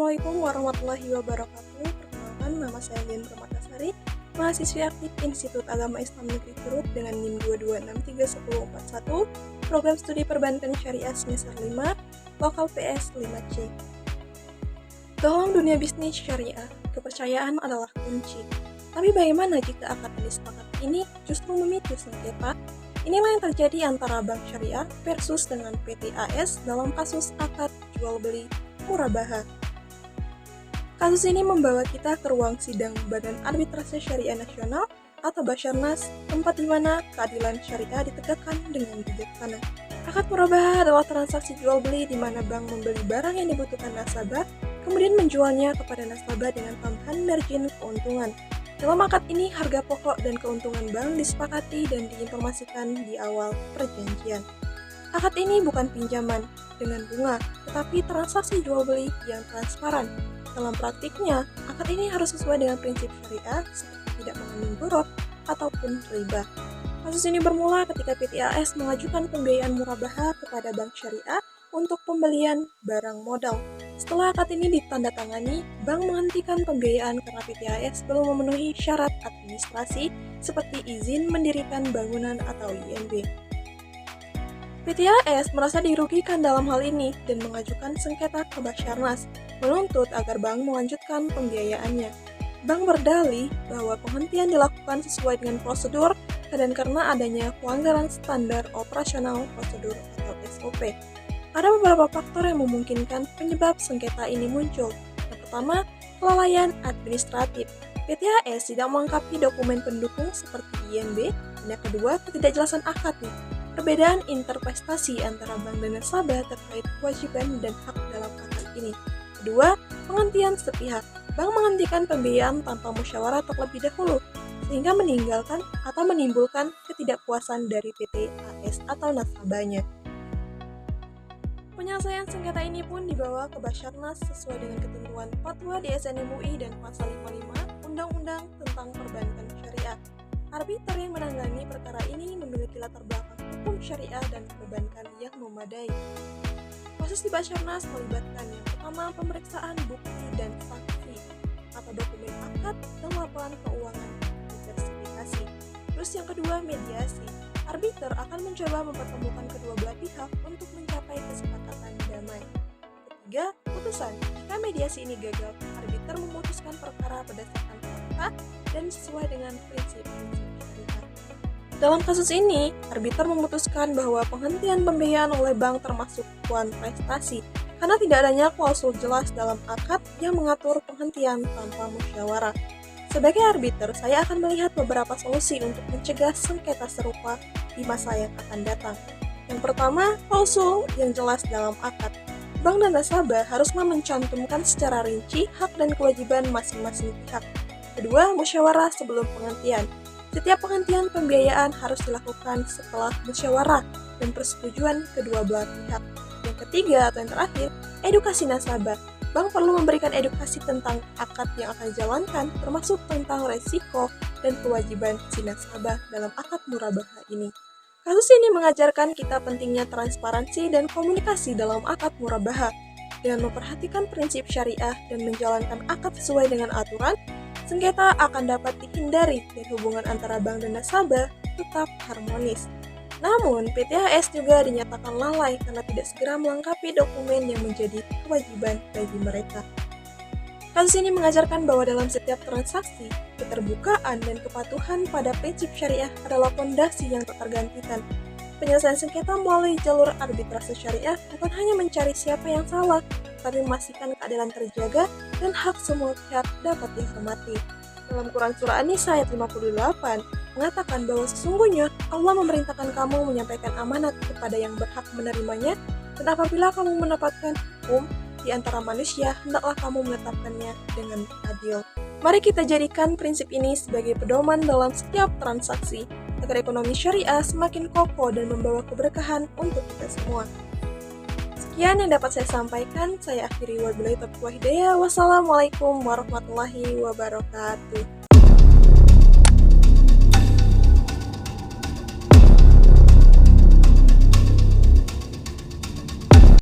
Assalamualaikum warahmatullahi wabarakatuh. Perkenalkan, nama saya Dian Permatasari, mahasiswi aktif Institut Agama Islam Negeri Curug dengan NIM 2263141, Program Studi Perbankan Syariah semester 5, Lokal PS 5C. Dalam dunia bisnis syariah, kepercayaan adalah kunci. Tapi bagaimana jika akad yang disepakati ini justru memicu sengketa? Inilah yang terjadi antara Bank Syariah versus dengan PT AS dalam kasus akad jual beli murabaha. Kasus ini membawa kita ke ruang sidang Badan Arbitrase Syariah Nasional atau Basarnas, tempat di mana keadilan syariah ditegakkan dengan bijaksana. Akad murabaha adalah transaksi jual beli di mana bank membeli barang yang dibutuhkan nasabah, kemudian menjualnya kepada nasabah dengan tambahan margin keuntungan. Dalam akad ini, harga pokok dan keuntungan bank disepakati dan diinformasikan di awal perjanjian. Akad ini bukan pinjaman dengan bunga, tetapi transaksi jual beli yang transparan. Dalam praktiknya, akad ini harus sesuai dengan prinsip syariah seperti tidak mengandung borok ataupun riba. Kasus ini bermula ketika PT AS mengajukan pembiayaan murabaha kepada Bank Syariah untuk pembelian barang modal. Setelah akad ini ditandatangani, bank menghentikan pembiayaan karena PT AS belum memenuhi syarat administrasi seperti izin mendirikan bangunan atau IMB. PT AS merasa dirugikan dalam hal ini dan mengajukan sengketa ke Basarnas, menuntut agar bank melanjutkan pembiayaannya. Bank berdalih bahwa penghentian dilakukan sesuai dengan prosedur dan karena adanya pelanggaran standar operasional prosedur atau SOP. Ada beberapa faktor yang memungkinkan penyebab sengketa ini muncul. Yang pertama, kelalaian administratif. PT AS tidak melengkapi dokumen pendukung seperti INB. Dan yang kedua, ketidakjelasan akad nih. Perbedaan interpretasi antara bank dan nasabah terkait kewajiban dan hak dalam akad ini. Kedua, penghentian sepihak. Bank menghentikan pembiayaan tanpa musyawarah terlebih dahulu, sehingga meninggalkan atau menimbulkan ketidakpuasan dari PT AS atau nasabahnya. Penyelesaian sengketa ini pun dibawa ke Basarnas sesuai dengan ketentuan Fatwa DSN MUI dan Pasal 55 Undang-Undang tentang Perbankan Syariah. Arbiter yang menangani perkara ini memiliki latar belakang hukum syariah dan perbankan yang memadai. Proses di Basarnas melibatkan yang pertama pemeriksaan bukti dan saksi atau dokumen akad dan laporan keuangan diversifikasi. Terus yang kedua mediasi. Arbiter akan mencoba mempertemukan kedua belah pihak untuk mencapai kesepakatan damai. Ketiga, putusan. Jika mediasi ini gagal, arbiter memutuskan perkara berdasarkan fakta dan sesuai dengan prinsip-prinsip syariah. Dalam kasus ini, arbiter memutuskan bahwa penghentian pembiayaan oleh bank termasuk prestasi karena tidak adanya klausul jelas dalam akad yang mengatur penghentian tanpa musyawarah. Sebagai arbiter, saya akan melihat beberapa solusi untuk mencegah sengketa serupa di masa yang akan datang. Yang pertama, klausul yang jelas dalam akad. Bank dan nasabah haruslah mencantumkan secara rinci hak dan kewajiban masing-masing pihak. Kedua, musyawarah sebelum penghentian. Setiap penghentian pembiayaan harus dilakukan setelah musyawarah dan persetujuan kedua belah pihak. Yang ketiga atau yang terakhir, edukasi nasabah. Bank perlu memberikan edukasi tentang akad yang akan dijalankan, termasuk tentang resiko dan kewajiban si nasabah dalam akad murabaha ini. Kasus ini mengajarkan kita pentingnya transparansi dan komunikasi dalam akad murabaha. Dengan memperhatikan prinsip syariah dan menjalankan akad sesuai dengan aturan, sengketa akan dapat dihindari dan hubungan antara bank dan nasabah tetap harmonis. Namun, PT AS juga dinyatakan lalai karena tidak segera melengkapi dokumen yang menjadi kewajiban bagi mereka. Kasus ini mengajarkan bahwa dalam setiap transaksi, keterbukaan dan kepatuhan pada prinsip syariah adalah fondasi yang tak tergantikan. Penyelesaian sengketa melalui jalur arbitrase syariah bukan hanya mencari siapa yang salah, tapi memastikan keadilan terjaga dan hak semua pihak dapat dihormati. Dalam Quran Surah An-Nisa ayat 58, mengatakan bahwa sesungguhnya Allah memerintahkan kamu menyampaikan amanat kepada yang berhak menerimanya, dan apabila kamu mendapatkan hukum di antara manusia, hendaklah kamu menetapkannya dengan adil. Mari kita jadikan prinsip ini sebagai pedoman dalam setiap transaksi, agar ekonomi syariah semakin kokoh dan membawa keberkahan untuk kita semua. Sekian yang dapat saya sampaikan, saya akhiri wabillahi taufiq wal hidayah. Wassalamualaikum warahmatullahi wabarakatuh.